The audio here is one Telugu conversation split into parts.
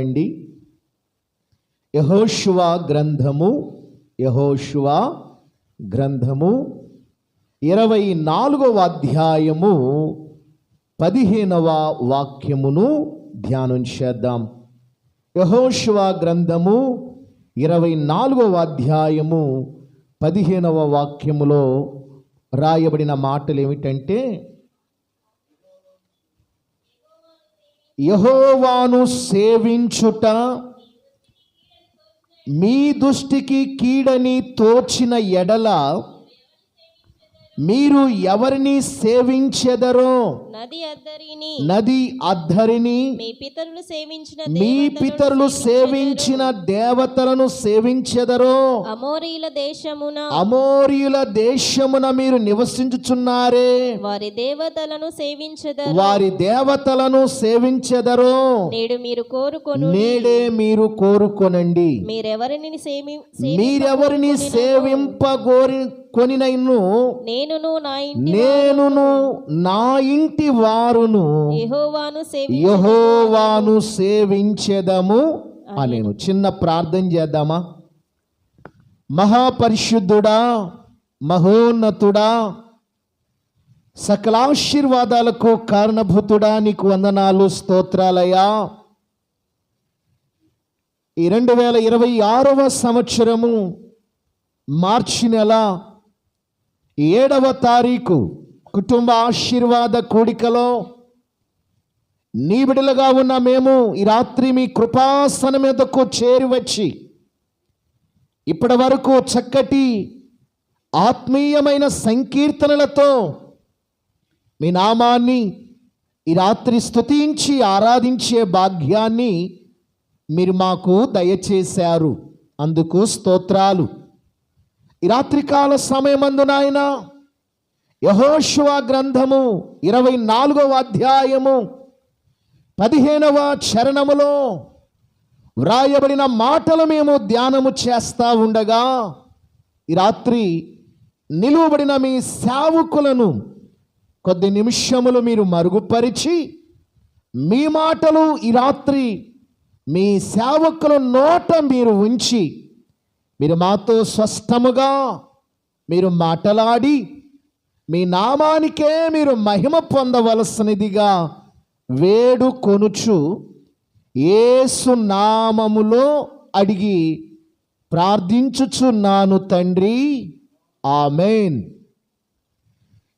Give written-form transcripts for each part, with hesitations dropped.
అండి యెహోషువ గ్రంథము 24వ అధ్యాయము 15వ వాక్యమును ధ్యానం చేద్దాం. యెహోషువ గ్రంథము 24వ అధ్యాయము 15వ వాక్యములో రాయబడిన మాటలు ఏమిటంటే, యెహోవాను సేవించుట మీ దృష్టికి కీడని తోచిన ఎడల మీరు ఎవరిని సేవించెదరో నది అద్దరిని మీ పితరులు సేవించిన దేవతలను సేవించెదరో అమోరీయుల దేశమున మీరు నివసించుచున్నారే వారి దేవతలను సేవించెదరో నేడే మీరు కోరుకొనండి. మీరెవరిని సేవింపగోరికొనినను నేనును నా ఇంటి వారును యెహోవాను సేవించెదము అనేను. చిన్న ప్రార్థన చేద్దామా? మహాపరిశుద్ధుడా, మహోన్నతుడా, సకలాశీర్వాదాలకు కారణభూతుడా, నీకు వందనాలు, స్తోత్రాలయ్యా. ఈ 2026వ సంవత్సరము మార్చి నెల 7వ తారీఖు కుటుంబ ఆశీర్వాద కూడికలో నీ బిడ్డలుగా ఉన్న మేము ఈ రాత్రి మీ కృపాసనం మీదకు చేరి వచ్చి ఇప్పటి వరకు చక్కటి ఆత్మీయమైన సంకీర్తనలతో మీ నామాన్ని ఈ రాత్రి స్తుతించి ఆరాధించే భాగ్యాన్ని మీరు మాకు దయచేశారు. అందుకు స్తోత్రాలు. ఈ రాత్రికాల సమయమందు నాయన యెహోషువ గ్రంథము 24వ అధ్యాయము 15వ చరణములో వ్రాయబడిన మాటలు మేము ధ్యానము చేస్తూ ఉండగా ఈ రాత్రి నిలువబడిన మీ సేవకులను కొద్ది నిమిషములు మీరు మరుగుపరిచి మీ మాటలు ఈ రాత్రి మీ సేవకుల నోట మీరు ఉంచి మీరు మాతో స్పష్టముగా మీరు మాట్లాడి మీ నామానికే మీరు మహిమ పొందవలసినదిగా వేడుకొనుచు యేసు నామములో అడిగి ప్రార్థించుచున్నాను తండ్రి, ఆమేన్.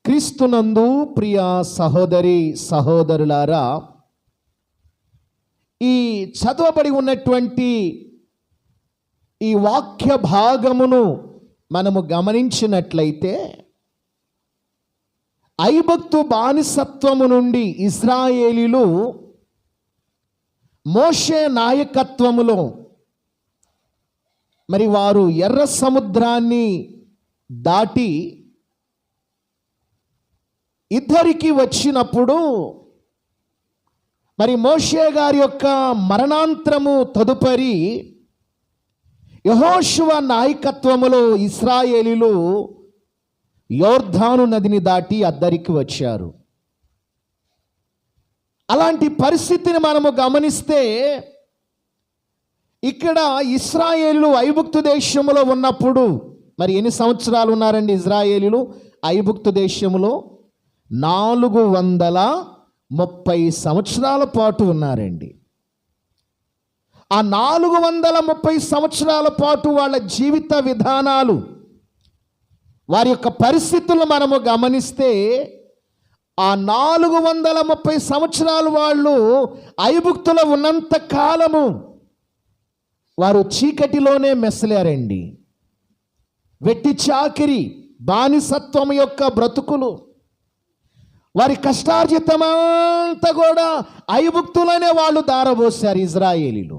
క్రీస్తునందు ప్రియ సహోదరి సహోదరులారా, ఈ చదవబడి ఉన్నటువంటి ఈ వాక్య భాగమును మనము గమనించినట్లయితే, ఐగుప్తు బానిసత్వము నుండి ఇశ్రాయేలీలు మోషే నాయకత్వములో మరి వారు ఎర్ర సముద్రాన్ని దాటి ఇద్దరికి వచ్చినప్పుడు మరి మోషే గారి యొక్క మరణాంతరము తదుపరి యెహోషువ నాయకత్వములో ఇశ్రాయేలీలు యోర్దాను నదిని దాటి అద్దరికి వచ్చారు. అలాంటి పరిస్థితిని మనము గమనిస్తే, ఇక్కడ ఇశ్రాయేలీలు ఐగుప్తు దేశములో ఉన్నప్పుడు మరి ఎన్ని సంవత్సరాలు ఉన్నారండి ఇశ్రాయేలీలు ఐగుప్తు దేశములో? 430 సంవత్సరాల పాటు ఉన్నారండి. ఆ 430 సంవత్సరాల పాటు వాళ్ళ జీవిత విధానాలు, వారి యొక్క పరిస్థితులను మనము గమనిస్తే, ఆ 430 సంవత్సరాలు వాళ్ళు ఐగుప్తులో ఉన్నంత కాలము వారు చీకటిలోనే మెసలారండి. వెట్టి చాకిరి, బానిసత్వం యొక్క బ్రతుకులు, వారి కష్టార్జితమంతా కూడా ఐగుప్తులోనే వాళ్ళు దారబోసారు ఇశ్రాయేలీలు.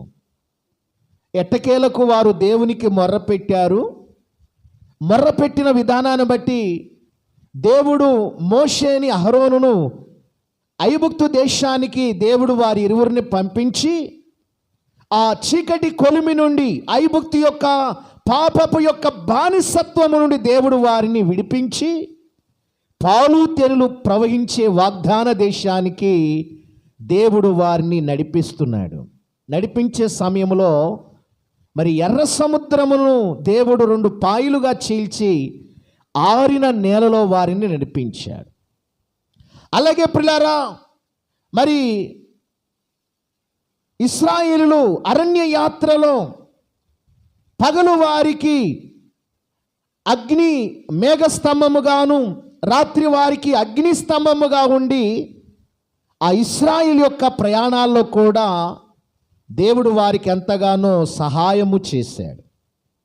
ఎట్టకేలకు వారు దేవునికి మొర్రపెట్టారు. మొర్రపెట్టిన విధానాన్ని బట్టి దేవుడు మోషేని అహరోనును ఐగుప్తు దేశానికి దేవుడు వారి ఇరువురిని పంపించి ఆ చీకటి కొలిమి నుండి, ఐగుప్తు యొక్క పాపపు యొక్క బానిసత్వము నుండి దేవుడు వారిని విడిపించి పాలు తెరులు ప్రవహించే వాగ్దాన దేశానికి దేవుడు వారిని నడిపిస్తున్నాడు. నడిపించే సమయంలో మరి ఎర్ర సముద్రమును దేవుడు 2 పాయలుగా చీల్చి ఆరిన నేలలో వారిని నడిపించాడు. అలాగే ప్రియులారా, మరి ఇశ్రాయేలులు అరణ్య యాత్రలో పగలు వారికి అగ్ని మేఘస్తంభముగాను, రాత్రి వారికి అగ్ని స్తంభముగా ఉండి ఆ ఇశ్రాయేలు యొక్క ప్రయాణాల్లో కూడా దేవుడు వారికి ఎంతగానో సహాయము చేశాడు.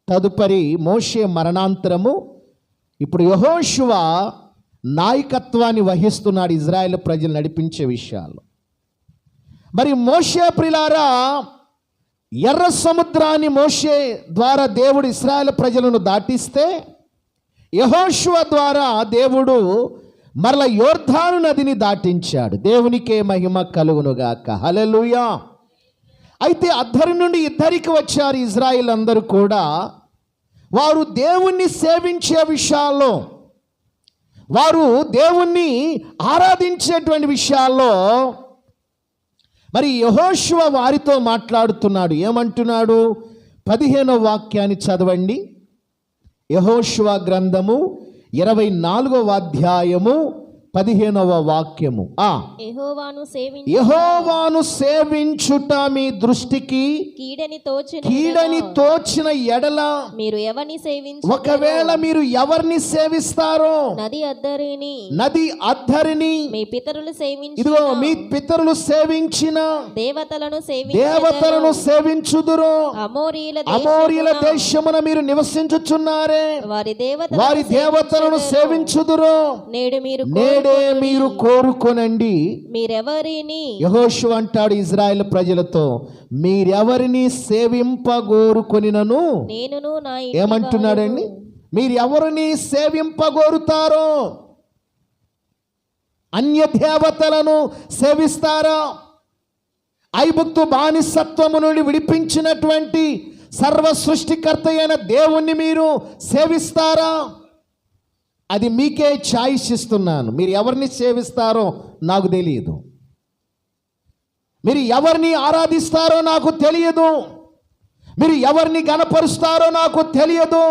తదుపరి మోషే మరణాంతరము ఇప్పుడు యెహోషువ నాయకత్వాన్ని వహిస్తున్నాడు ఇజ్రాయేల్ ప్రజలు నడిపించే విషయాల్లో. మరి మోషే ప్రియులారా, ఎర్ర సముద్రాన్ని మోషే ద్వారా దేవుడు ఇశ్రాయేల్ ప్రజలను దాటిస్తే యెహోషువ ద్వారా దేవుడు మరల యోర్దాను నదిని దాటించాడు. దేవునికే మహిమ కలుగునుగాక. హల్లెలూయా. అయితే అద్దరి నుండి ఇద్దరికి వచ్చారు ఇజ్రాయిల్ అందరూ కూడా. వారు దేవుణ్ణి సేవించే విషయాల్లో, వారు దేవుణ్ణి ఆరాధించేటువంటి విషయాల్లో మరి యెహోషువ వారితో మాట్లాడుతున్నాడు. ఏమంటున్నాడు? 15వ వాక్యాన్ని చదవండి. యెహోషువ గ్రంథము 24వ అధ్యాయము 15వ వాక్యము. యెహోవాను సేవించుట మీ దృష్టికి కీడని తోచిన ఎడల మీరు ఎవరిని సేవించు, ఒకవేళ మీరు ఎవరిని సేవిస్తారో నది అద్దరిని మీ పితరులు సేవించి, ఇదిగో మీ పితరులు సేవించిన దేవతలను సేవించుదురు. అమోరీల దేశమున మీరు నివసించుచున్నారే, వారి దేవతలను సేవించుదురు. నేడే మీరు కోరుకొనండి. మీరెవరిని, యెహోషువ అంటాడు ఇజ్రాయెల్ ప్రజలతో, మీరెవరిని సేవింపగోరుకొనినను నేనును నా ఏమంటున్నాడండి? మీరు ఎవరిని సేవింపగోరుతారో, అన్య దేవతలను సేవిస్తారా? ఐగుప్తు బానిసత్వము నుండి విడిపించినటువంటి సర్వ సృష్టికర్త అయిన దేవుణ్ణి మీరు సేవిస్తారా? అది మీకే ఛాయిస్ ఇస్తున్నాను. మీరు ఎవరిని సేవిస్తారో నాకు తెలియదు, మీరు ఎవరిని ఆరాధిస్తారో నాకు తెలియదు, మీరు ఎవరిని గణపరుస్తారో నాకు తెలియదు.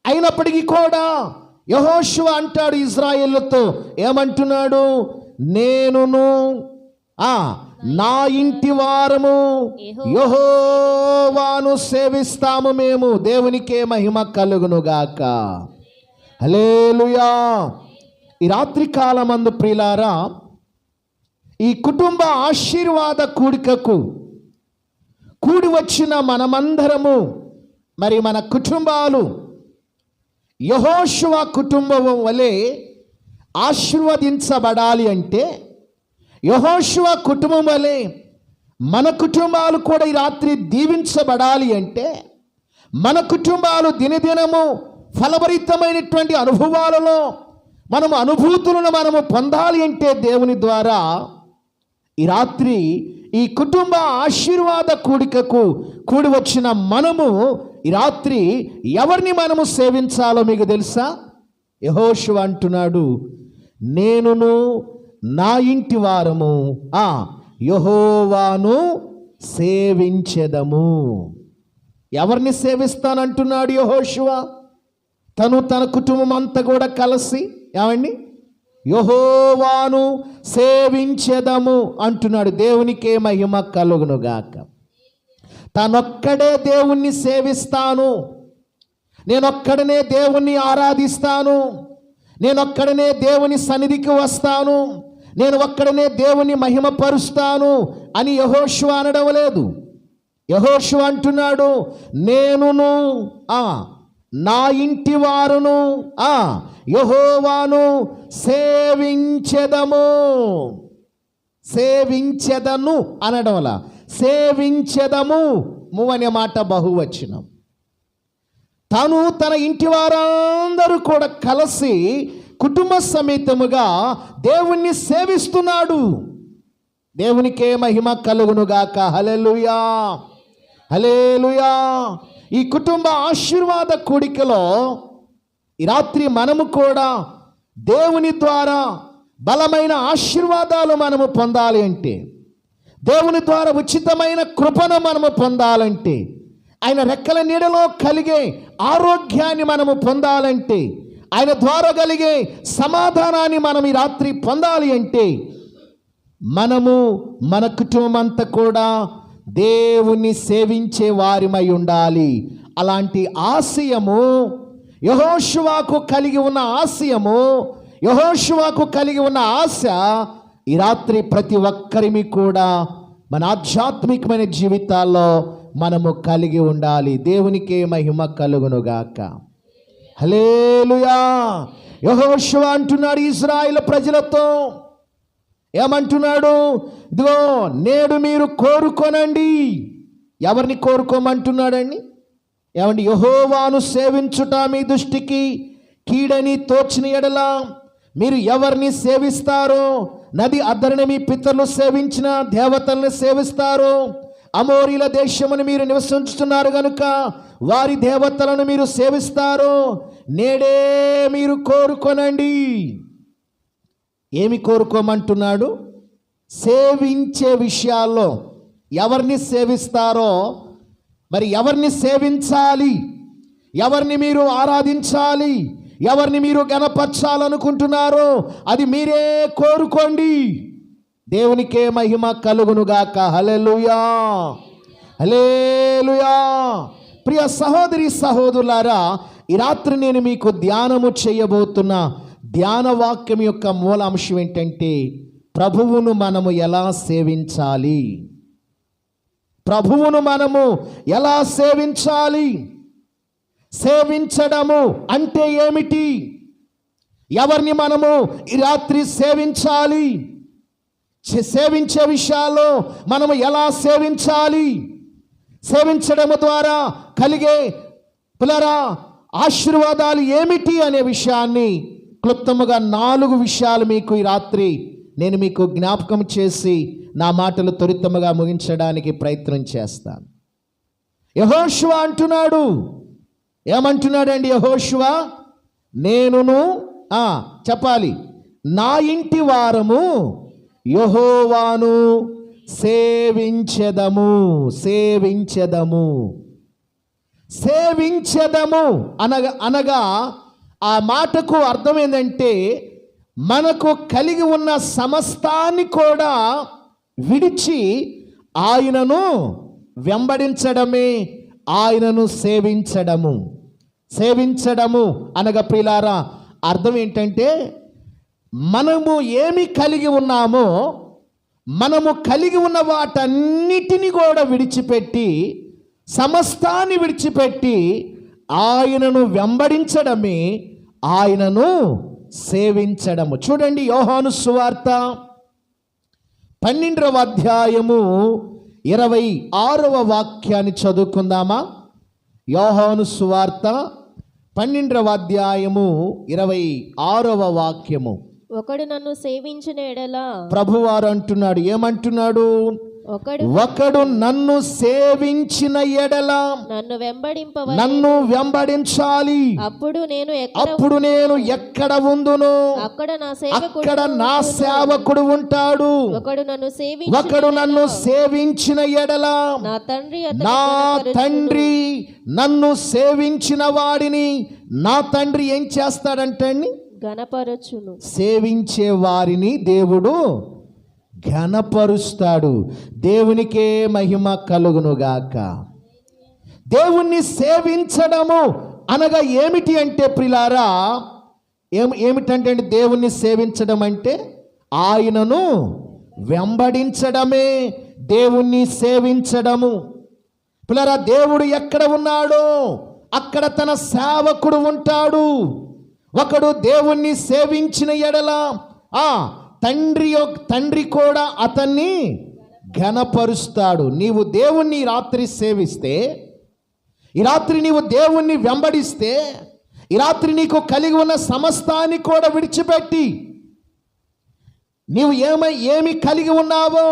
అయినప్పటికీ కూడా యెహోషువ అంటాడు ఇజ్రాయేలుతో, ఏమంటున్నాడు? నేనును నా ఇంటి వారము యెహోవాను సేవిస్తాము మేము. దేవునికే మహిమ కలుగునుగాక. హల్లెలూయా. ఈ రాత్రి కాలమందు ప్రియులారా, ఈ కుటుంబ ఆశీర్వాద కూడికకు కూడి వచ్చిన మనమందరము, మరి మన కుటుంబాలు యెహోషువ కుటుంబం వలె ఆశీర్వదించబడాలి అంటే, యెహోషువ కుటుంబం వలె మన కుటుంబాలు కూడా ఈ రాత్రి దీవించబడాలి అంటే, మన కుటుంబాలు దినదినము ఫలభరితమైనటువంటి అనుభవాలలో మనము అనుభూతులను మనము పొందాలి అంటే, దేవుని ద్వారా ఈ రాత్రి ఈ కుటుంబ ఆశీర్వాద కూడికకు కూడి వచ్చిన మనము ఈ రాత్రి ఎవరిని మనము సేవించాలో మీకు తెలుసా? యెహోషువ అంటున్నాడు, నేనును నా ఇంటి వారము యెహోవాను సేవించెదము. ఎవరిని సేవిస్తానంటున్నాడు యెహోషువ? తన కుటుంబం అంతా కూడా కలిసి ఏమండి యెహోవాను సేవించెదము అంటున్నాడు. దేవునికే మహిమ కలుగునుగాక. తనొక్కడే దేవుణ్ణి సేవిస్తాను, నేనొక్కడనే దేవుణ్ణి ఆరాధిస్తాను, నేనొక్కడనే దేవుని సన్నిధికి వస్తాను, నేను ఒక్కడనే దేవుని మహిమపరుస్తాను అని యెహోషువ అనడం లేదు. యెహోషువ అంటున్నాడు, నేనును నా ఇంటి వారును యెహోవాను సేవించెదను అనడం వల్ల సేవించెదము అనే మాట బహువచనం. తాను తన ఇంటి వారందరూ కూడా కలిసి కుటుంబ సమేతముగా దేవుణ్ణి సేవిస్తున్నాడు. దేవునికే మహిమ కలుగునుగాక. హల్లెలూయా, హల్లెలూయా. ఈ కుటుంబ ఆశీర్వాద కూడికలో ఈ రాత్రి మనము కూడా దేవుని ద్వారా బలమైన ఆశీర్వాదాలు మనము పొందాలి అంటే, దేవుని ద్వారా ఉచితమైన కృపను మనము పొందాలంటే, ఆయన రెక్కల నీడలో కలిగే ఆరోగ్యాన్ని మనము పొందాలంటే, ఆయన ద్వారా కలిగే సమాధానాన్ని మనం ఈ రాత్రి పొందాలి అంటే, మనము మన కుటుంబం అంతా కూడా దేవుణ్ణి సేవించే వారిమై ఉండాలి. అలాంటి ఆశయము యెహోషువకు కలిగి ఉన్న ఆశయము, యెహోషువకు కలిగి ఉన్న ఆశ ఈ రాత్రి ప్రతి ఒక్కరిమి కూడా మన ఆధ్యాత్మికమైన జీవితాల్లో మనము కలిగి ఉండాలి. దేవునికే మహిమ కలుగునుగాక. హల్లెలూయా. యెహోషువ అంటున్నాడు ఇశ్రాయేలు ప్రజలతో, ఏమంటున్నాడు? ఇదిగో నేడు మీరు కోరుకొనండి. ఎవరిని కోరుకోమంటున్నాడండి? ఏమండి? యెహోవాను సేవించుట మీ దృష్టికి కీడని తోచిన ఎడల మీరు ఎవరిని సేవిస్తారో, నది అద్దరిని మీ పితరులు సేవించిన దేవతలను సేవిస్తారో, అమోరీల దేశమును మీరు నివసించుతున్నారు కనుక వారి దేవతలను మీరు సేవిస్తారు. నేడే మీరు కోరుకొనండి. ఏమి కోరుకోమంటున్నాడు? సేవించే విషయాల్లో ఎవరిని సేవిస్తారో, మరి ఎవరిని సేవించాలి, ఎవరిని మీరు ఆరాధించాలి, ఎవరిని మీరు గణపరచాలనుకుంటున్నారో అది మీరే కోరుకోండి. దేవునికే మహిమ కలుగునుగాక. హల్లెలూయా, హల్లెలూయా. ప్రియ సహోదరి సహోదరులారా, ఈ రాత్రి నేను మీకు ధ్యానము చేయబోతున్న ధ్యాన వాక్యం యొక్క మూల అంశం ఏంటంటే, ప్రభువును మనము ఎలా సేవించాలి, ప్రభువును మనము ఎలా సేవించాలి. సేవించడము అంటే ఏమిటి? ఎవరిని మనము ఈ రాత్రి సేవించాలి? సేవించే విషయాల్లో మనము ఎలా సేవించాలి? సేవించడము ద్వారా కలిగే పిల్లరా ఆశీర్వాదాలు ఏమిటి అనే విషయాన్ని క్లుప్తముగా 4 విషయాలు మీకు ఈ రాత్రి నేను మీకు జ్ఞాపకం చేసి నా మాటలు త్వరితముగా ముగించడానికి ప్రయత్నం చేస్తాను. యెహోషువ అంటున్నాడు, ఏమంటున్నాడండి యెహోషువ? నేనును చెప్పాలి, నా ఇంటి వారము యెహోవాను సేవించెదము. సేవించెదము, సేవించెదము అనగా ఆ మాటకు అర్థం ఏంటంటే, మనకు కలిగి ఉన్న సమస్తాన్ని కూడా విడిచి ఆయనను వెంబడించడమే ఆయనను సేవించడము. సేవించడము అనగా ప్రియులారా అర్థం ఏంటంటే, మనము ఏమి కలిగి ఉన్నామో, మనము కలిగి ఉన్న వాటన్నిటిని కూడా విడిచిపెట్టి, సమస్తాన్ని విడిచిపెట్టి ఆయనను వెంబడించడమే ఆయనను సేవించడము. చూడండి, యోహాను సువార్త 12వ అధ్యాయము 26వ వాక్యాన్ని చదువుకుందామా? యోహాను సువార్త 12వ అధ్యాయము 26వ వాక్యము. ఒకడు నన్ను సేవించిన ఎడల, ప్రభువారు అంటున్నాడు, ఏమంటున్నాడు? ఒకడు నన్ను సేవించిన ఎడల నన్ను వెంబడించాలి. అప్పుడు నేను ఎక్కడ ఉందును అక్కడ నా సేవకుడు ఉంటాడు. ఒకడు నన్ను సేవించిన ఎడల నా తండ్రి నన్ను సేవించిన వాడిని నా తండ్రి ఏం చేస్తాడంటే ఘనపరచును. సేవించే వారిని దేవుడు ఘనపరుస్తాడు. దేవునికే మహిమ కలుగునుగాక. దేవుణ్ణి సేవించడము అనగా ఏమిటి అంటే ప్రియులారా, ఏమిటంటే దేవుణ్ణి సేవించడం అంటే ఆయనను వెంబడించడమే దేవుణ్ణి సేవించడము. ప్రియులారా, దేవుడు ఎక్కడ ఉన్నాడో అక్కడ తన సేవకుడు ఉంటాడు. ఒకడు దేవుణ్ణి సేవించిన ఎడల తండ్రి కూడా అతన్ని ఘనపరుస్తాడు. నీవు దేవుణ్ణి రాత్రి సేవిస్తే, ఈ రాత్రి నీవు దేవుణ్ణి వెంబడిస్తే, ఈ రాత్రి నీకు కలిగి ఉన్న సమస్తాన్ని కూడా విడిచిపెట్టి నీవు ఏమి కలిగి ఉన్నావో,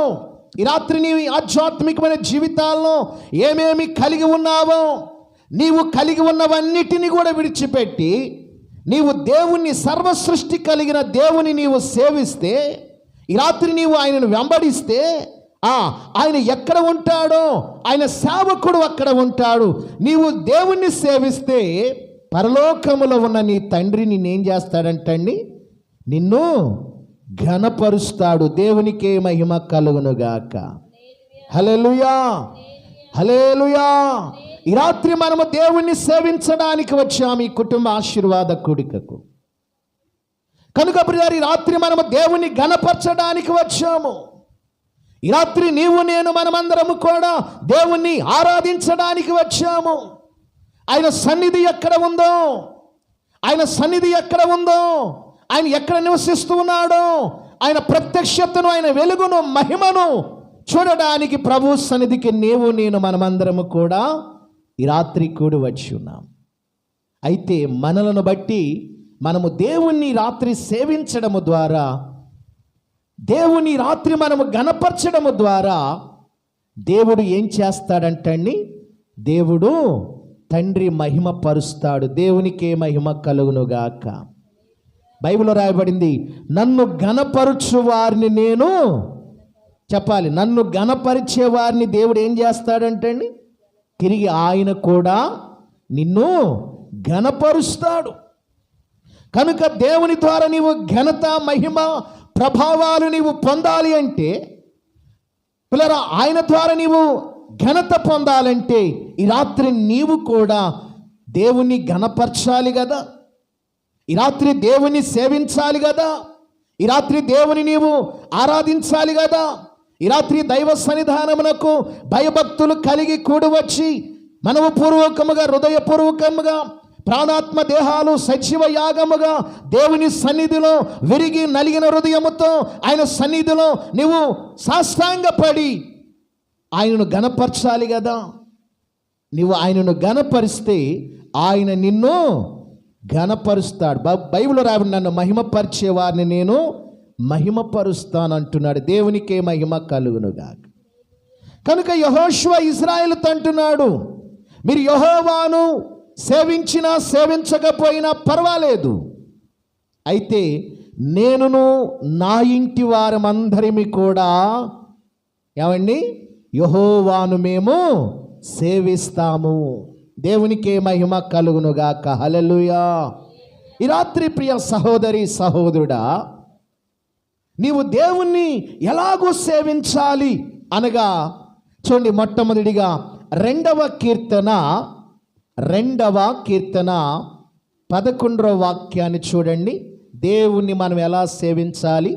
ఈ రాత్రి నీవు ఆధ్యాత్మికమైన జీవితాల్లో ఏమేమి కలిగి ఉన్నావో, నీవు కలిగి ఉన్నవన్నిటిని కూడా విడిచిపెట్టి నీవు దేవుణ్ణి, సర్వసృష్టి కలిగిన దేవుని నీవు సేవిస్తే, ఈ రాత్రి నీవు ఆయనను వెంబడిస్తే, ఆయన ఎక్కడ ఉంటాడో ఆయన సేవకుడు అక్కడ ఉంటాడు. నీవు దేవుణ్ణి సేవిస్తే పరలోకములో ఉన్న నీ తండ్రి నిన్నేం చేస్తాడంటండి? నిన్ను ఘనపరుస్తాడు. దేవునికే మహిమ కలుగునుగాక. హల్లెలూయా, హల్లెలూయా. ఈ రాత్రి మనము దేవుణ్ణి సేవించడానికి వచ్చాము ఈ కుటుంబ ఆశీర్వాద కూడికకు. కనుక ప్రియులారా, ఈ రాత్రి మనము దేవుణ్ణి ఘనపరచడానికి వచ్చాము. ఈ రాత్రి నీవు నేను మనమందరము కూడా దేవుణ్ణి ఆరాధించడానికి వచ్చాము. ఆయన సన్నిధి ఎక్కడ ఉందో, ఆయన సన్నిధి ఎక్కడ ఉందో, ఆయన ఎక్కడ నివసిస్తూ ఉన్నాడో, ఆయన ప్రత్యక్షతను, ఆయన వెలుగును, మహిమను చూడడానికి ప్రభు సన్నిధికి నీవు నేను మనమందరము కూడా ఈ రాత్రి కూడి వచ్చి ఉన్నాం. అయితే మనలను బట్టి మనము దేవుణ్ణి రాత్రి సేవించడము ద్వారా, దేవుని రాత్రి మనము గణపరచడము ద్వారా దేవుడు ఏం చేస్తాడంటండి? దేవుడు తండ్రి మహిమ పరుస్తాడు. దేవునికే మహిమ కలుగునుగాక. బైబిల్లో రాయబడింది, నన్ను గణపరచు వారిని నేను చెప్పాలి. నన్ను గణపరిచే వారిని దేవుడు ఏం చేస్తాడంటండి? తిరిగి ఆయన కూడా నిన్ను ఘనపరుస్తాడు. కనుక దేవుని ద్వారా నీవు ఘనత, మహిమ, ప్రభావాలు నీవు పొందాలి అంటే, పిల్లరా, ఆయన ద్వారా నీవు ఘనత పొందాలంటే ఈ రాత్రి నీవు కూడా దేవుణ్ణి ఘనపరచాలి కదా. ఈ రాత్రి దేవుణ్ణి సేవించాలి కదా. ఈ రాత్రి దేవుని నీవు ఆరాధించాలి కదా. ఈ రాత్రి దైవ సన్నిధానమునకు భయభక్తులు కలిగి కూడి వచ్చి మనవపూర్వకముగా, హృదయపూర్వకముగా, ప్రాణాత్మ దేహాలు సజీవ యాగముగా దేవుని సన్నిధిలో విరిగి నలిగిన హృదయముతో ఆయన సన్నిధిలో నీవు సాష్టాంగపడి ఆయనను ఘనపరచాలి కదా. నీవు ఆయనను ఘనపరిస్తే ఆయన నిన్ను ఘనపరుస్తాడు. బైబిల్లో రాబడి, నన్ను మహిమపరిచే వారిని నేను మహిమపరుస్తాను అంటున్నాడు. దేవునికే మహిమ కలుగునుగాక. కనుక యెహోషువ ఇశ్రాయేలుతో అంటున్నాడు, మీరు యెహోవాను సేవించినా సేవించకపోయినా పర్వాలేదు, అయితే నేనును నా ఇంటి వారమందరిమి కూడా ఏమండి యెహోవాను మేము సేవిస్తాము. దేవునికే మహిమ కలుగునుగాక. హల్లెలూయా. ఈ రాత్రి ప్రియ సహోదరి, సహోదరుడా, నీవు దేవుణ్ణి ఎలాగో సేవించాలి అనగా చూడండి, మొట్టమొదటిగా రెండవ కీర్తన 11వ వాక్యాన్ని చూడండి. దేవుణ్ణి మనం ఎలా సేవించాలి?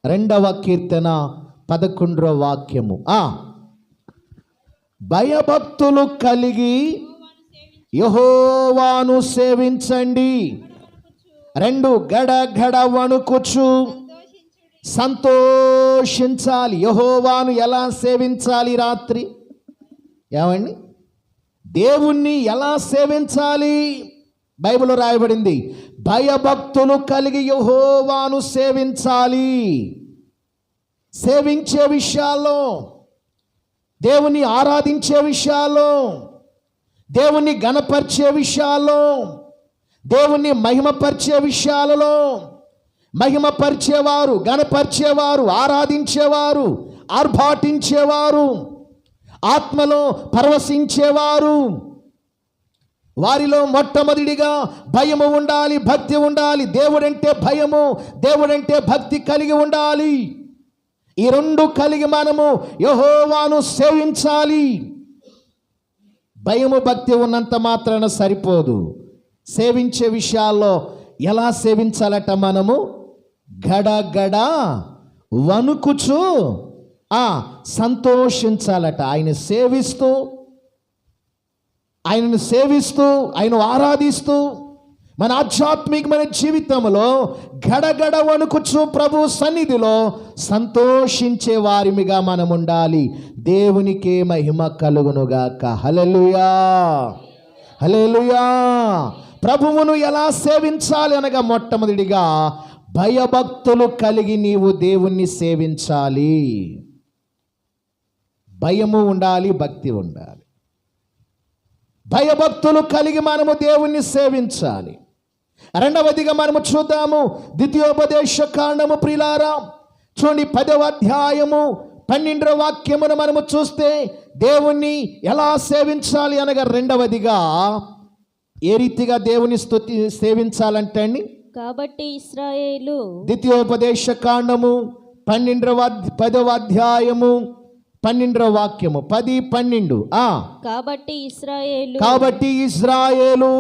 2వ కీర్తన 11వ వాక్యము. భయభక్తులు కలిగి యెహోవాను సేవించండి. 2 గడగడ వణుకుచు సంతోషించాలి. యెహోవాను ఎలా సేవించాలి? రాత్రి ఏమండి, దేవుణ్ణి ఎలా సేవించాలి? బైబిల్లో రాయబడింది, భయభక్తులు కలిగి యెహోవాను సేవించాలి. సేవించే విషయాల్లో, దేవుని ఆరాధించే విషయాల్లో, దేవుని ఘనపరిచే విషయాల్లో, దేవుని మహిమపరిచే విషయాలలో, మహిమపరిచేవారు, ఘనపరిచేవారు, ఆరాధించేవారు, ఆర్భాటించేవారు, ఆత్మలో పరవశించేవారు, వారిలో మొట్టమొదటిగా భయము ఉండాలి, భక్తి ఉండాలి. దేవుడంటే భయము, దేవుడంటే భక్తి కలిగి ఉండాలి. ఈ 2 కలిగి మనము యెహోవాను సేవించాలి. భయము, భక్తి ఉన్నంత మాత్రాన సరిపోదు. సేవించే విషయాల్లో ఎలా సేవించాలట? మనము గడగడ వణుకుచు సంతోషించాలట. ఆయనను సేవిస్తూ ఆయన ఆరాధిస్తూ మన ఆధ్యాత్మికమైన జీవితంలో గడగడ వణుకుచు ప్రభు సన్నిధిలో సంతోషించే వారిమిగా మనం ఉండాలి. దేవునికే మహిమ కలుగునుగాక. హల్లెలూయా, హల్లెలూయా. ప్రభువును ఎలా సేవించాలి అనగా మొట్టమొదటిగా భయభక్తులు కలిగి నీవు దేవుణ్ణి సేవించాలి. భయము ఉండాలి, భక్తి ఉండాలి. భయభక్తులు కలిగి మనము దేవుణ్ణి సేవించాలి. రెండవదిగా మనము చూద్దాము, ద్వితీయోపదేశ కాండము ప్రియులారా చూడండి, 10వ అధ్యాయము 12వ వాక్యమును మనము చూస్తే దేవుణ్ణి ఎలా సేవించాలి అనగా రెండవదిగా ఏ రీతిగా దేవుని సేవించాలంటే అండి, కాబట్టి ఇశ్రాయేలు ద్వితీయోపదేశ కాండము 10వ అధ్యాయము 12వ వాక్యము 10-12. కాబట్టి ఇశ్రాయేలు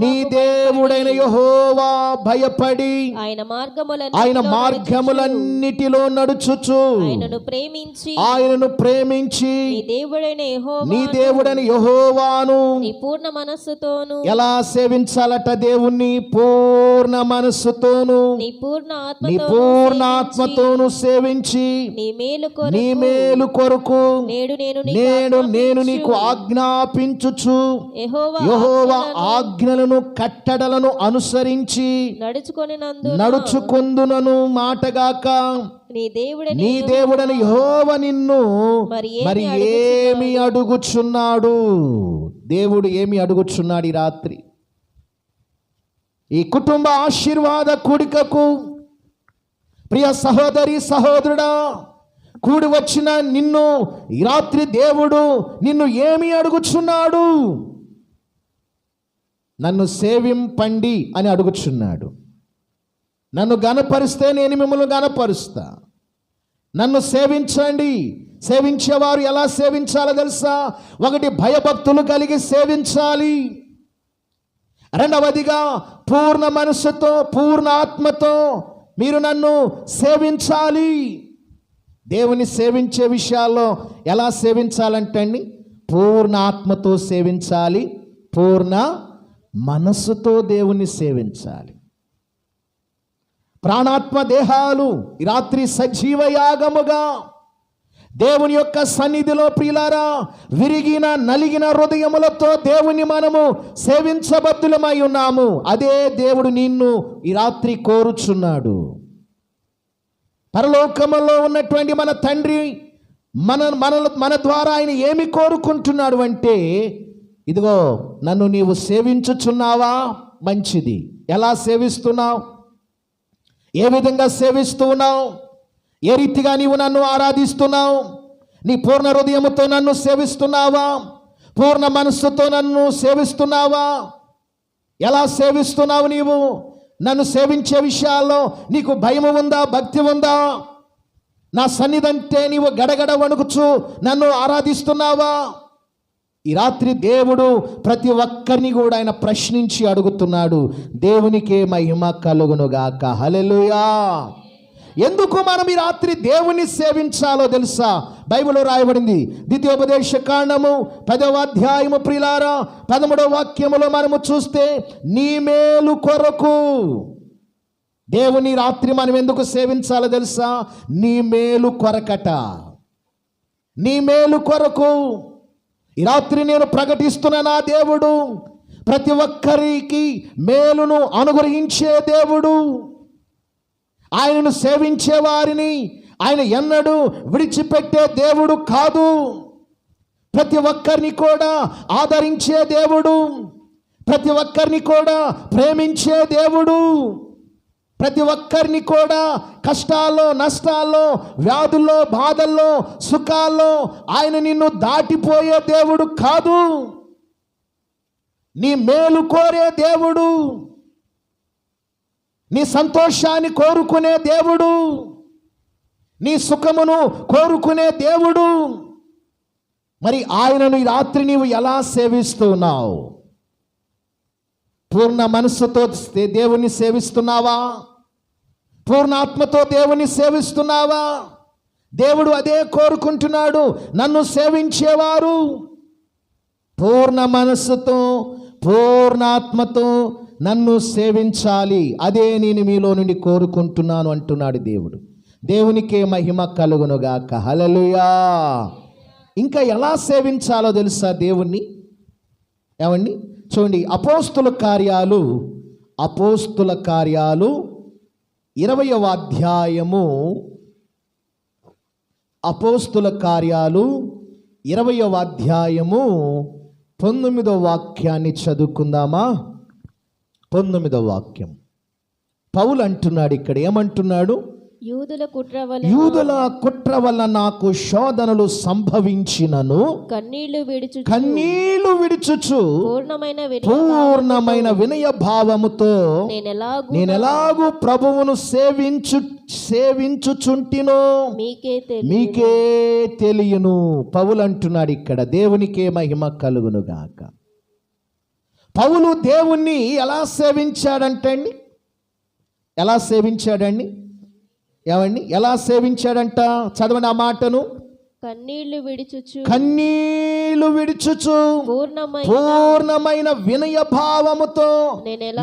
నీ దేవుడైన యెహోవా భయపడి ఆయన మార్గములన్నిటిలో నడుచుచు ఆయనను ప్రేమించి నీ దేవుడైన యెహోవాను నీ పూర్ణ మనస్సుతోను ఎలా సేవించాలట? దేవుణ్ణి పూర్ణ మనస్సుతోను నీ పూర్ణ ఆత్మతోను సేవించి నీ మేలు కొరకు నేను నీకు ఆజ్ఞాపించుచు యెహోవా ఆజ్ఞలను కట్టడలను అనుసరించి నడుచుకొందునను మాటగాక నీ దేవుడని యెహోవా నిన్ను మరి ఏమి అడుగుచున్నాడు? దేవుడు ఏమి అడుగుచున్నాడు ఈ రాత్రి? ఈ కుటుంబ ఆశీర్వాద కూడికకు ప్రియ సహోదరి సహోదరుడా, కూడి వచ్చిన నిన్ను ఈ రాత్రి దేవుడు నిన్ను ఏమి అడుగుచున్నాడు? నన్ను సేవింపండి అని అడుగుచున్నాడు. నన్ను గణపరిస్తే నేను మిమ్మల్ని గణపరుస్తా. నన్ను సేవించండి. సేవించేవారు ఎలా సేవించాలో తెలుసా? ఒకటి, భయభక్తులు కలిగి సేవించాలి. రెండవదిగా పూర్ణ మనస్సుతో పూర్ణ ఆత్మతో మీరు నన్ను సేవించాలి. దేవుని సేవించే విషయాల్లో ఎలా సేవించాలంటే అండి, పూర్ణ ఆత్మతో సేవించాలి, పూర్ణ మనస్సుతో దేవుని సేవించాలి. ప్రాణాత్మ దేహాలు ఈ రాత్రి సజీవ యాగముగా దేవుని యొక్క సన్నిధిలో ప్రియులారా విరిగిన నలిగిన హృదయములతో దేవుని మనము సేవించబద్దులమై ఉన్నాము. అదే దేవుడు నిన్ను ఈ రాత్రి కోరుచున్నాడు. పరలోకములో ఉన్నటువంటి మన తండ్రి మన ద్వారా ఆయన ఏమి కోరుకుంటున్నాడు అంటే, ఇదిగో నన్ను నీవు సేవించుచున్నావా? మంచిది. ఎలా సేవిస్తున్నావు? ఏ విధంగా సేవిస్తూ ఉన్నావు? ఏ రీతిగా నీవు నన్ను ఆరాధిస్తున్నావు? నీ పూర్ణ హృదయముతో నన్ను సేవిస్తున్నావా? పూర్ణ మనస్సుతో నన్ను సేవిస్తున్నావా? ఎలా సేవిస్తున్నావు నీవు? నన్ను సేవించే విషయాల్లో నీకు భయము ఉందా? భక్తి ఉందా? నా సన్నిధంటే నీవు గడగడ వణుకుచు నన్ను ఆరాధిస్తున్నావా? ఈ రాత్రి దేవుడు ప్రతి ఒక్కరిని కూడా ఆయన ప్రశ్నించి అడుగుతున్నాడు. దేవునికే మహిమ కలుగునుగాక. హల్లెలూయా. ఎందుకు మనం ఈ రాత్రి దేవుని సేవించాలో తెలుసా? బైబిల్లో రాయబడింది. ద్వితీయోపదేశ కాండము 10వ అధ్యాయము ప్రియులారా 13వ వాక్యములో మనము చూస్తే, నీ మేలు కొరకు దేవుని రాత్రి మనం ఎందుకు సేవించాలో తెలుసా? నీ మేలు కొరకట. నీ మేలు కొరకు ఈ రాత్రి నేను ప్రకటిస్తున్న నా దేవుడు ప్రతి ఒక్కరికి మేలును అనుగ్రహించే దేవుడు. ఆయనను సేవించే వారిని ఆయన ఎన్నడూ విడిచిపెట్టే దేవుడు కాదు. ప్రతి ఒక్కరిని కూడా ఆదరించే దేవుడు, ప్రతి ఒక్కరిని కూడా ప్రేమించే దేవుడు, ప్రతి ఒక్కరిని కూడా కష్టాల్లో నష్టాల్లో వ్యాధుల్లో బాధల్లో సుఖాల్లో ఆయన నిన్ను దాటిపోయే దేవుడు కాదు. నీ మేలు కోరే దేవుడు, నీ సంతోషాన్ని కోరుకునే దేవుడు, నీ సుఖమును కోరుకునే దేవుడు. మరి ఆయనను ఈ రాత్రి నీవు ఎలా సేవిస్తున్నావు? పూర్ణ మనస్సుతో దేవుని సేవిస్తున్నావా? పూర్ణాత్మతో దేవుని సేవిస్తున్నావా? దేవుడు అదే కోరుకుంటున్నాడు. నన్ను సేవించేవారు పూర్ణ మనస్సుతో పూర్ణాత్మతో నన్ను సేవించాలి. అదే నేను మీలో నుండి కోరుకుంటున్నాను అంటున్నాడు దేవుడు. దేవునికే మహిమ కలుగునుగాక. హల్లెలూయా. ఇంకా ఎలా సేవించాలో తెలుసా దేవుణ్ణి? ఏమండి చూడండి, అపోస్తుల కార్యాలు 20వ అధ్యాయము, అపోస్తుల కార్యాలు 20వ అధ్యాయము 19వ వాక్యాన్ని చదువుకుందామా? 19వ వాక్యం. పౌలు అంటున్నాడు ఇక్కడ, ఏమంటున్నాడు? యూదుల కుట్ర వల్ల నాకు శోధనలు సంభవించినను కన్నీళ్లు విడుచుచు పూర్ణమైన వినయ భావముతో నేనెలాగూ ప్రభువును సేవించుచుంటినో మీకే తెలియను. పౌలు అంటున్నాడు ఇక్కడ, దేవునికే మహిమ కలుగును గాక. పౌలు దేవుణ్ణి ఎలా సేవించాడంటండి? ఎలా సేవించాడండి? ఏమండి, ఎలా సేవించాడంట? చదవండి ఆ మాటను. కన్నీళ్లు విడుచుచు పూర్ణమైన వినయ భావముతో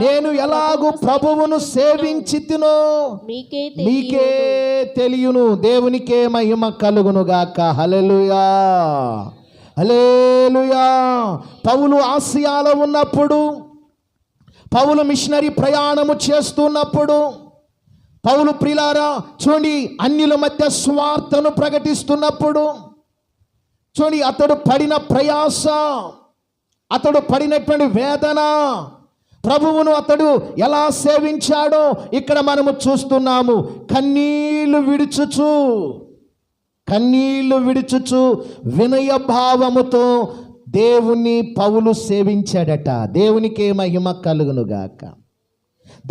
నేను ఎలాగూ ప్రభువును సేవించితినో మీకే తెలియను. దేవునికే మహిమ కలుగును గాక. హల్లెలూయా, హల్లెలూయా. పౌలు ఆసియాలో ఉన్నప్పుడు, పౌలు మిషనరీ ప్రయాణము చేస్తున్నప్పుడు, పౌలు ప్రియులారా చూడండి, అన్యుల మధ్య సువార్తను ప్రకటిస్తున్నప్పుడు చూడండి, అతడు పడిన ప్రయాస, అతడు పడినటువంటి వేదన, ప్రభువును అతడు ఎలా సేవించాడో ఇక్కడ మనము చూస్తున్నాము. కన్నీళ్లు విడుచుచు వినయ భావముతో దేవుణ్ణి పౌలు సేవించాడట. దేవునికే మహిమ కలుగునుగాక.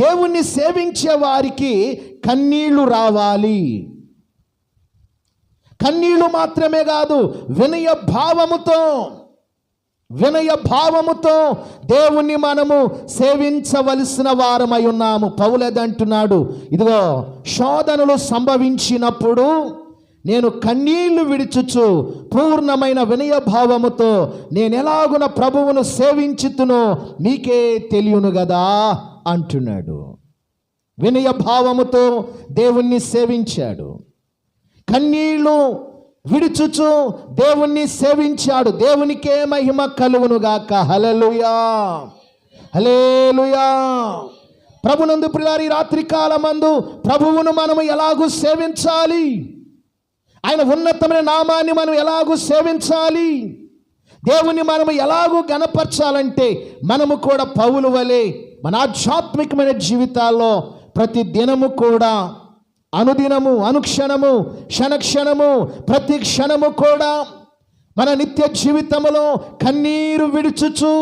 దేవుణ్ణి సేవించే వారికి కన్నీళ్లు రావాలి. కన్నీళ్లు మాత్రమే కాదు, వినయ భావముతో దేవుణ్ణి మనము సేవించవలసిన వారమై ఉన్నాము. పౌలదంటున్నాడు, ఇదిగో శోధనలు సంభవించినప్పుడు నేను కన్నీళ్లు విడుచుచు పూర్ణమైన వినయ భావముతో నేను ఎలాగున ప్రభువును సేవించుతునో మీకే తెలియను కదా అంటున్నాడు. వినయ భావముతో దేవుణ్ణి సేవించాడు, కన్నీళ్లు విడుచుచు దేవుణ్ణి సేవించాడు. దేవునికే మహిమ కలుగునుగాక. హల్లెలూయా, హల్లెలూయా. ప్రభునందు ప్రియులారా, రాత్రి కాలమందు ప్రభువును మనము ఎలాగూ సేవించాలి, ఆయన ఉన్నతమైన నామాన్ని మనం ఎలాగూ సేవించాలి, దేవుని మనము ఎలాగూ గణపరచాలంటే మనము కూడా పౌలు వలె మన ఆధ్యాత్మికమైన జీవితాల్లో ప్రతి దినము కూడా, అనుదినము, అనుక్షణము, క్షణక్షణము, ప్రతి క్షణము కూడా మన నిత్య జీవితంలో కన్నీరు విడుచుచు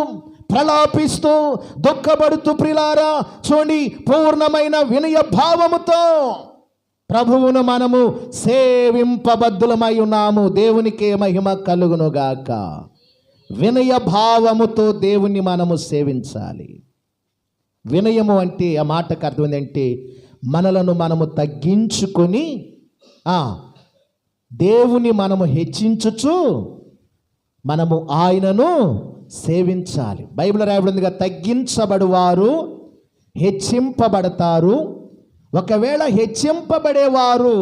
ప్రలాపిస్తూ దుఃఖపడుతూ ప్రియులారా చూడండి, పూర్ణమైన వినయ భావముతో ప్రభువును మనము సేవింపబద్ధులమై ఉన్నాము. దేవునికే మహిమ కలుగునుగాక. వినయ భావముతో దేవుణ్ణి మనము సేవించాలి. వినయము అంటే, ఆ మాటకు అర్థం ఏంటంటే మనలను మనము తగ్గించుకొని దేవుని మనము హెచ్చించుచు మనము ఆయనను సేవించాలి. బైబిల్ రాయబడిందిగా, తగ్గించబడువారు హెచ్చింపబడతారు. ఒకవేళ హెచ్చింపబడేవారు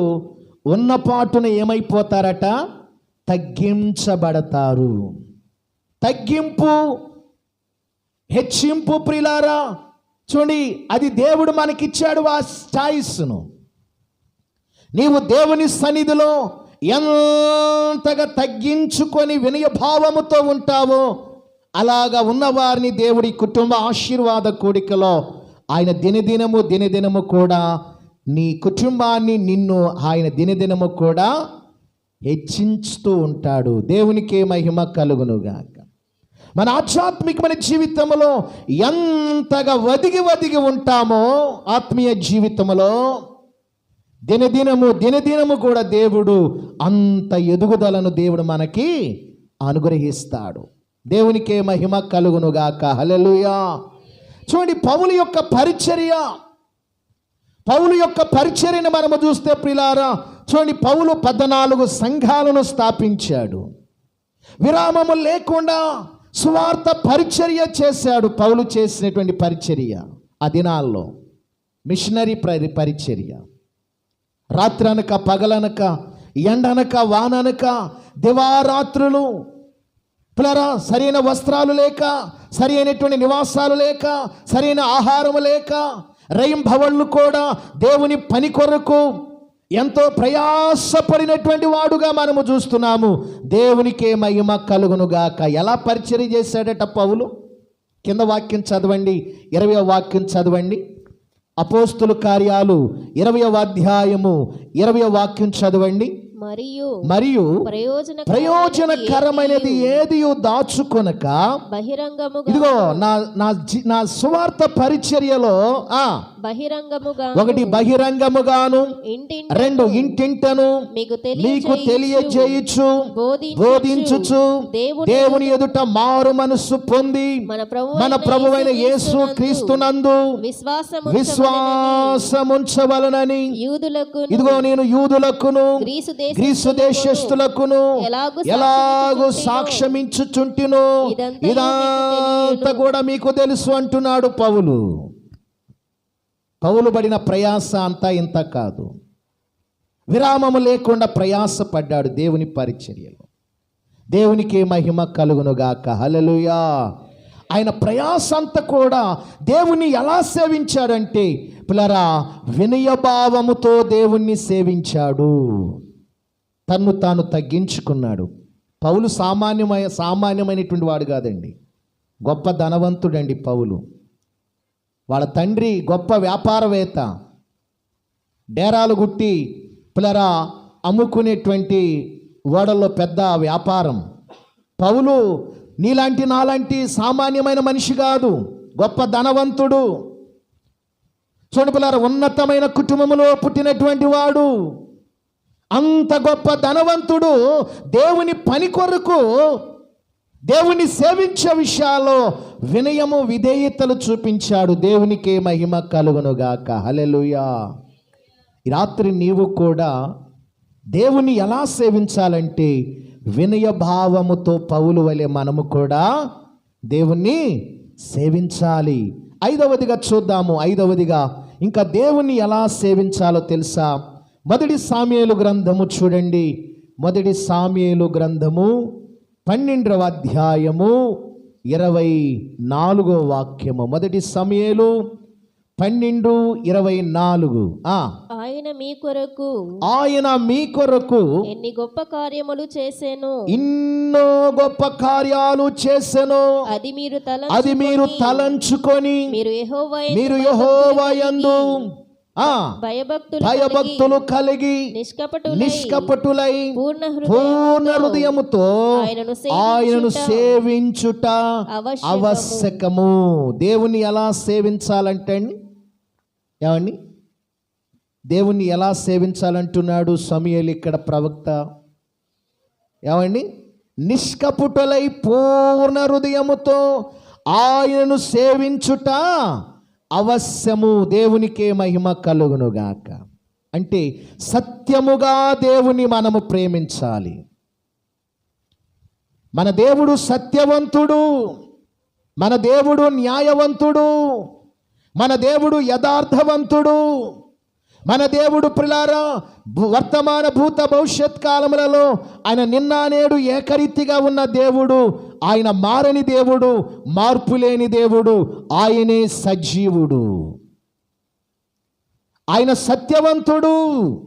ఉన్నపాటున ఏమైపోతారట? తగ్గించబడతారు. తగ్గింపు, హెచ్చింపు ప్రియులారా చూడండి, అది దేవుడు మనకిచ్చాడు ఆ చాయిస్ను. నీవు దేవుని సన్నిధిలో ఎంతగా తగ్గించుకొని వినయ భావముతో ఉంటావో అలాగా ఉన్నవారిని దేవుడి కుటుంబ ఆశీర్వాద కూడికలో ఆయన దినదినము కూడా నీ కుటుంబాన్ని, నిన్ను ఆయన దినదినము కూడా హెచ్చించుతూ ఉంటాడు. దేవునికే మహిమ కలుగునుగాక. మన ఆధ్యాత్మికమైన జీవితంలో ఎంతగా వదిగి ఉంటామో ఆత్మీయ జీవితంలో దినదినము కూడా దేవుడు అంత ఎదుగుదలను దేవుడు మనకి అనుగ్రహిస్తాడు. దేవునికే మహిమ కలుగునుగాక. హల్లెలూయా. చూడండి, పౌలు యొక్క పరిచర్యను మనము చూస్తే ప్రియులారా చూడండి, పౌలు 14 సంఘాలను స్థాపించాడు. విరామము లేకుండా సువార్త పరిచర్య చేశాడు. పౌలు చేసినటువంటి పరిచర్య ఆ దినాల్లో మిషనరీ పరిచర్య. రాత్రనక పగలనక, ఎండనక వాననక, దివారాత్రులు పిల్లరా, సరైన వస్త్రాలు లేక, సరైనటువంటి నివాసాలు లేక, సరైన ఆహారము లేక, రైంభవళ్ళు కూడా దేవుని పని కొరకు ఎంతో ప్రయాసపడినటువంటి వాడుగా మనము చూస్తున్నాము. దేవునికే మహిమ కలుగునుగాక. ఎలా పరిచర్య చేశాడట పౌలు? కింద వాక్యం చదవండి, 20వ వాక్యం చదవండి. అపోస్తుల కార్యాలు 20వ అధ్యాయము 20వ వాక్యం చదవండి. మరియు ప్రయోజనకరమైనది ఏది దాచుకొనక బహిరంగముగా, ఇదిగో నా సువార్త పరిచర్యలో బహిరంగముగా, ఒకటి బహిరంగముగాను, రెండు ఇంటింటను మీకు తెలియజేయుచు బోధించుచు దేవుని ఎదుట మారు మనస్సు పొంది మన ప్రభువైన యేసు క్రీస్తునందు విశ్వాసముంచవలనని ఇదిగో నేను యూదులకును గ్రీసు దేశస్థులకును ఎలాగూ సాక్ష్యమించుచుంటినో ఇదంతా కూడా మీకు తెలుసు అంటున్నాడు పౌలు. పౌలు పడిన ప్రయాస అంతా ఇంత కాదు. విరామము లేకుండా ప్రయాస పడ్డాడు దేవుని పరిచర్యలో. దేవునికి మహిమ కలుగునుగాక. హల్లెలూయా. ఆయన ప్రయాస అంతా కూడా దేవుని ఎలా సేవించాడంటే పిల్లరా, వినయభావముతో దేవుణ్ణి సేవించాడు. తన్ను తాను తగ్గించుకున్నాడు. పౌలు సామాన్యమైనటువంటి వాడు కాదండి, గొప్ప ధనవంతుడండి పౌలు. వాళ్ళ తండ్రి గొప్ప వ్యాపారవేత్త, డేరాలు గుట్టి పిల్లరా అమ్ముకునేటువంటి ఓడల్లో పెద్ద వ్యాపారం. పౌలు నీలాంటి నాలాంటి సామాన్యమైన మనిషి కాదు, గొప్ప ధనవంతుడు. చూడు పిల్లరా, ఉన్నతమైన కుటుంబంలో పుట్టినటువంటి వాడు. అంత గొప్ప ధనవంతుడు దేవుని పని కొరకు, దేవుని సేవించే విషయాల్లో వినయము విధేయతలు చూపించాడు. దేవునికే మహిమ కలుగునుగాక. హల్లెలూయా. ఈ రాత్రి నీవు కూడా దేవుని ఎలా సేవించాలంటే వినయ భావముతో పౌలు వలె మనము కూడా దేవుణ్ణి సేవించాలి. ఐదవదిగా చూద్దాము. ఐదవదిగా ఇంకా దేవుణ్ణి ఎలా సేవించాలో తెలుసా? మొదటి సామ్యూయేలు గ్రంథము చూడండి. మొదటి సామ్యూయేలు గ్రంథము 12వ అధ్యాయము 24వ వాక్యము. మొదటి సామ్యూయేలు 12:24. ఆయన మీ కొరకు ఎన్ని గొప్ప కార్యములు చేసెను, ఎన్నో గొప్ప కార్యాలు చేసెను. అది మీరు తలంచుకొని మీరు యెహోవా యందు భయభక్తులు కలిగి నిష్కపటులై పూర్ణ హృదయముతో ఆయనను సేవించుట ఆవశ్యకము. దేవుని ఎలా సేవించాలంటే ఏమండి, దేవుణ్ణి ఎలా సేవించాలంటున్నాడు సమూయేలు ఇక్కడ ప్రవక్త. ఏమండి, నిష్కపటులై పూర్ణ హృదయముతో ఆయనను సేవించుట అవశ్యము. దేవునికే మహిమ కలుగునుగాక. అంటే సత్యముగా దేవుని మనము ప్రేమించాలి. మన దేవుడు సత్యవంతుడు, మన దేవుడు న్యాయవంతుడు, మన దేవుడు యథార్థవంతుడు, మన దేవుడు ప్రిలారా వర్తమాన భూత భవిష్యత్ కాలములలో ఆయన నిన్న నేడు ఏకరీతిగా ఉన్న దేవుడు. ఆయన మారని దేవుడు, మార్పు లేని దేవుడు. ఆయనే సజీవుడు, ఆయన సత్యవంతుడు.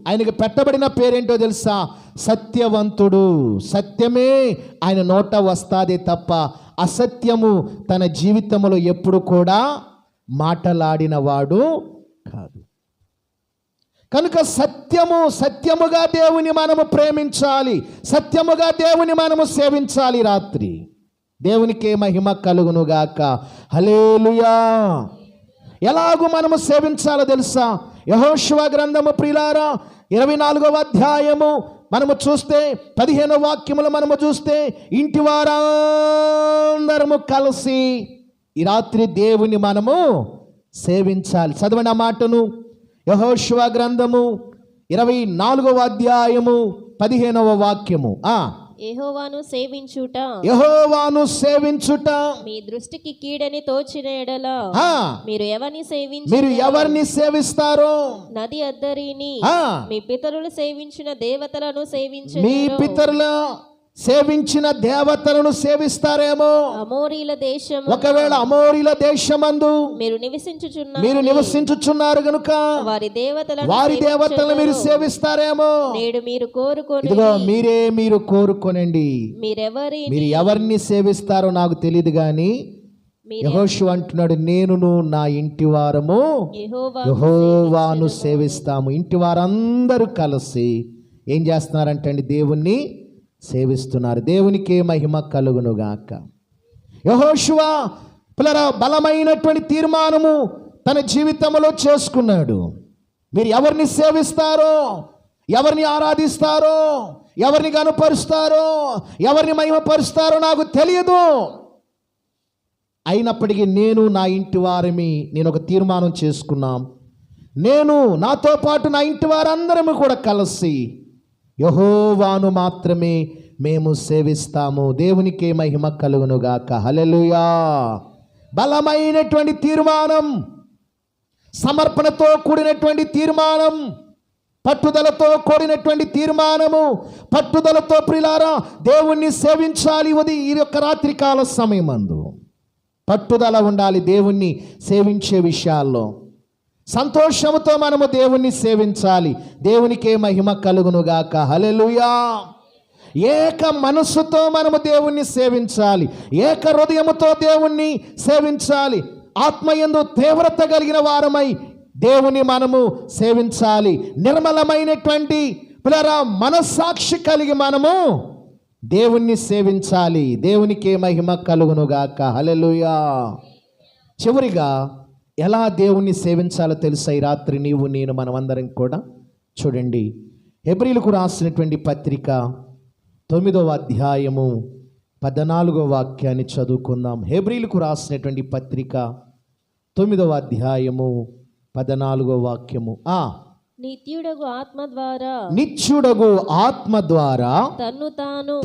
ఆయనకు పెట్టబడిన పేరేంటో తెలుసా? సత్యవంతుడు. సత్యమే ఆయన నోట వస్తాదే తప్ప అసత్యము తన జీవితంలో ఎప్పుడు కూడా మాటలాడిన వాడు కాదు. కనుక సత్యముగా దేవుని మనము ప్రేమించాలి, సత్యముగా దేవుని మనము సేవించాలి. రాత్రి దేవునికే మహిమ కలుగునుగాక. హల్లెలూయా. ఎలాగూ మనము సేవించాలో తెలుసా? యెహోషువ గ్రంథము ప్రియులారా 24వ అధ్యాయము మనము చూస్తే 15వ వాక్యములు మనము చూస్తే ఇంటి వారందరము కలిసి ఈ రాత్రి దేవుని మనము సేవించాలి. చదవండి ఆ మాటను. యెహోషువ గ్రంథము 24వ అధ్యాయము 15వ వాక్యము. యెహోవాను సేవించుట మీ దృష్టికి కీడని తోచిన ఎడల మీరు ఎవరిని సేవిస్తారో నది అద్దరిని మీ పితరులు సేవించిన దేవతలను మీ పితరుల సేవించిన దేవతలను సేవిస్తారేమో. అమోరీల దేశం, ఒకవేళ అమోరీల దేశమందు మీరు నివసించుచున్నారు గనుక వారి దేవతలను మీరు సేవిస్తారేమో. నేడు మీరు కోరుకోండి, ఇదిగో మీరు కోరుకోనండి. మీరు ఎవరిని సేవిస్తారో నాకు తెలియదు కానీ మీరు యెహోషువ అంటున్నాడు, నేనును నా ఇంటి వారము యెహోవాను సేవిస్తాము. ఇంటి వారందరూ కలిసి ఏం చేస్తున్నారంటే అండి, దేవుణ్ణి సేవిస్తున్నారు. దేవునికే మహిమ కలుగును గాక. యెహోషువ పిల్లరా బలమైనటువంటి తీర్మానము తన జీవితంలో చేసుకున్నాడు. మీరు ఎవరిని సేవిస్తారో, ఎవరిని ఆరాధిస్తారో, ఎవరిని గనుపరుస్తారో, ఎవరిని మహిమపరుస్తారో నాకు తెలియదు. అయినప్పటికీ నేను నా ఇంటి వారిని నేను ఒక తీర్మానం చేసుకున్నాం. నేను నాతో పాటు నా ఇంటి వారందరము కూడా కలిసి యెహోవాను మాత్రమే మేము సేవిస్తాము. దేవునికే మహిమ కలుగును గాక. హల్లెలూయా. బలమైనటువంటి తీర్మానం, సమర్పణతో కూడినటువంటి తీర్మానం, పట్టుదలతో కూడినటువంటి తీర్మానము, పట్టుదలతో ప్రియులారా దేవుణ్ణి సేవించాలి. ఈ యొక్క రాత్రికాల సమయమందు పట్టుదల ఉండాలి. దేవుణ్ణి సేవించే విషయాల్లో సంతోషముతో మనము దేవుణ్ణి సేవించాలి. దేవునికే మహిమ కలుగునుగాక. హల్లెలూయా. ఏక మనస్సుతో మనము దేవుణ్ణి సేవించాలి. ఏక హృదయముతో దేవుణ్ణి సేవించాలి. ఆత్మయందు తీవ్రత కలిగిన వారమై దేవుని మనము సేవించాలి. నిర్మలమైనటువంటి పిల్లరా మనస్సాక్షి కలిగి మనము దేవుణ్ణి సేవించాలి. దేవునికే మహిమ కలుగునుగాక. హల్లెలూయా. చివరిగా ఎలా దేవుణ్ణి సేవించాలో తెలుసా? ఈ రాత్రి నీవు నేను మనమందరం కూడా చూడండి. హెబ్రీలకు రాసినటువంటి పత్రిక 9వ అధ్యాయము 14వ వాక్యాన్ని చదువుకుందాం. హెబ్రీలకు రాసినటువంటి పత్రిక 9వ అధ్యాయము 14వ వాక్యము. నిత్యుడగు ఆత్మ ద్వారా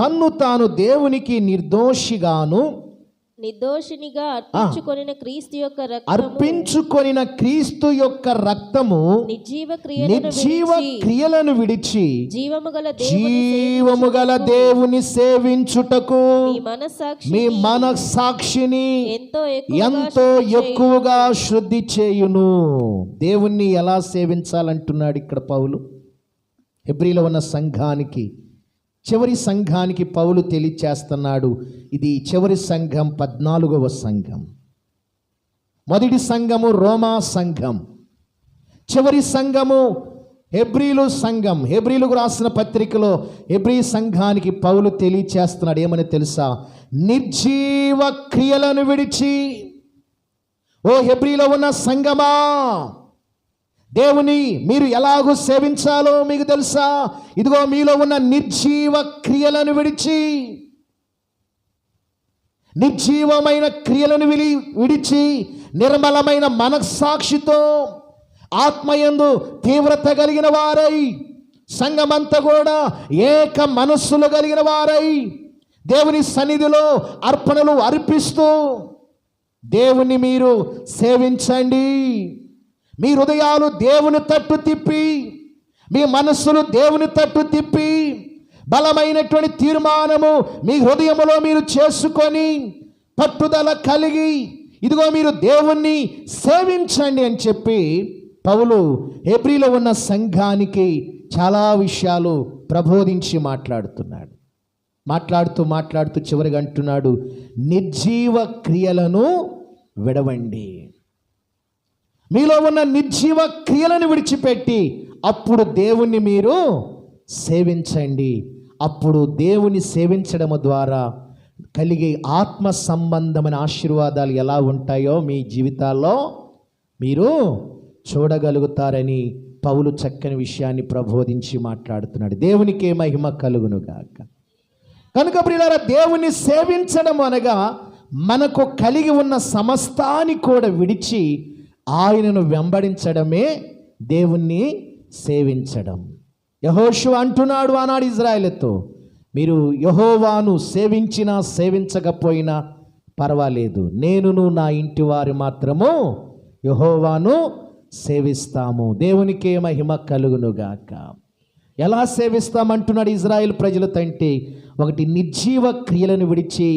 తన్ను తాను దేవునికి నిర్దోషినిగా అర్పించుకొనిన క్రీస్తు యొక్క రక్తము నిర్జీవ క్రియలను విడిచి జీవము గల దేవుని సేవించుటకు మీ మనస్సాక్షిని ఎంతో ఎక్కువగా శుద్ధి చేయును. దేవుణ్ణి ఎలా సేవించాలంటున్నాడు ఇక్కడ పౌలు. హెబ్రీలో ఉన్న సంఘానికి, చివరి సంఘానికి పౌలు తెలియచేస్తున్నాడు. ఇది చివరి సంఘం, 14వ సంఘం. మొదటి సంఘము రోమా సంఘం, చివరి సంఘము హెబ్రీలు సంఘం. హెబ్రీలకు రాసిన పత్రికలో హెబ్రీ సంఘానికి పౌలు తెలియచేస్తున్నాడు. ఏమని తెలుసా? నిర్జీవ క్రియలను విడిచి, ఓ హెబ్రీలో ఉన్న సంఘమా, దేవుని మీరు ఎలాగూ సేవించాలో మీకు తెలుసా? ఇదిగో మీలో ఉన్న నిర్జీవ క్రియలను విడిచి, నిర్జీవమైన క్రియలను విడిచి నిర్మలమైన మనస్సాక్షితో ఆత్మయందు తీవ్రత కలిగిన వారై, సంఘమంతా కూడా ఏక మనస్సులు కలిగిన వారై దేవుని సన్నిధిలో అర్పణలు అర్పిస్తూ దేవుని మీరు సేవించండి. మీ హృదయాలు దేవుని తట్టు తిప్పి, మీ మనస్సులు దేవుని తట్టు తిప్పి, బలమైనటువంటి తీర్మానము మీ హృదయములో మీరు చేసుకొని పట్టుదల కలిగి ఇదిగో మీరు దేవుణ్ణి సేవించండి అని చెప్పి పౌలు హెబ్రీలో ఉన్న సంఘానికి చాలా విషయాలు ప్రబోధించి మాట్లాడుతున్నాడు. మాట్లాడుతూ చివరిగా అంటున్నాడు, నిర్జీవ క్రియలను విడవండి. మీలో ఉన్న నిర్జీవ క్రియలను విడిచిపెట్టి అప్పుడు దేవుణ్ణి మీరు సేవించండి. అప్పుడు దేవుని సేవించడం ద్వారా కలిగే ఆత్మ సంబంధమైన ఆశీర్వాదాలు ఎలా ఉంటాయో మీ జీవితాల్లో మీరు చూడగలుగుతారని పౌలు చక్కని విషయాన్ని ప్రబోధించి మాట్లాడుతున్నాడు. దేవునికే మహిమ కలుగును గాక. కనుక ప్రియులారా, దేవుని సేవించడం అనగా మనకు కలిగి ఉన్న సమస్తాన్ని కూడా విడిచి ఆయనను వెంబడించడమే దేవుణ్ణి సేవించడం. యెహోషువ అంటున్నాడు ఆనాడు ఇజ్రాయేలుతో, మీరు యెహోవాను సేవించినా సేవించకపోయినా పర్వాలేదు, నేనును నా ఇంటి వారు మాత్రము యెహోవాను సేవిస్తాము. దేవునికే మహిమ కలుగునుగాక. ఎలా సేవిస్తామంటున్నాడు ఇజ్రాయేల్ ప్రజలతో అంటే, ఒకటి నిర్జీవ క్రియలను విడిచి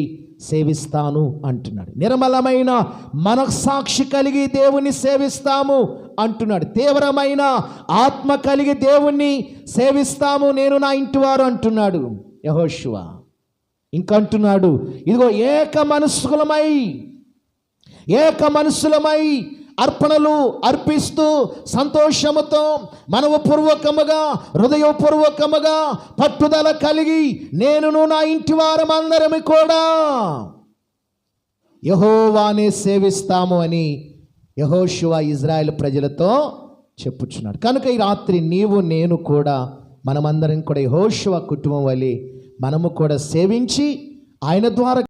సేవిస్తాను అంటున్నాడు. నిర్మలమైన మనస్సాక్షి కలిగి దేవుణ్ణి సేవిస్తాము అంటున్నాడు. తీవ్రమైన ఆత్మ కలిగి దేవుణ్ణి సేవిస్తాము నేను నా ఇంటి వారు అంటున్నాడు యెహోషువ. ఇంకంటున్నాడు, ఇదిగో ఏక మనస్కులమై ఏక మనసులమై అర్పణలు అర్పిస్తూ సంతోషముతో మనవపూర్వకముగా హృదయపూర్వకముగా పట్టుదల కలిగి నేనును నా ఇంటి వారమందరము కూడా యెహోవానే సేవిస్తాము అని యెహోషువ ఇజ్రాయెల్ ప్రజలతో చెప్పుచున్నాడు. కనుక ఈ రాత్రి నీవు నేను కూడా మనమందరం కూడా యెహోషువ కుటుంబం వలె మనము కూడా సేవించి ఆయన ద్వారా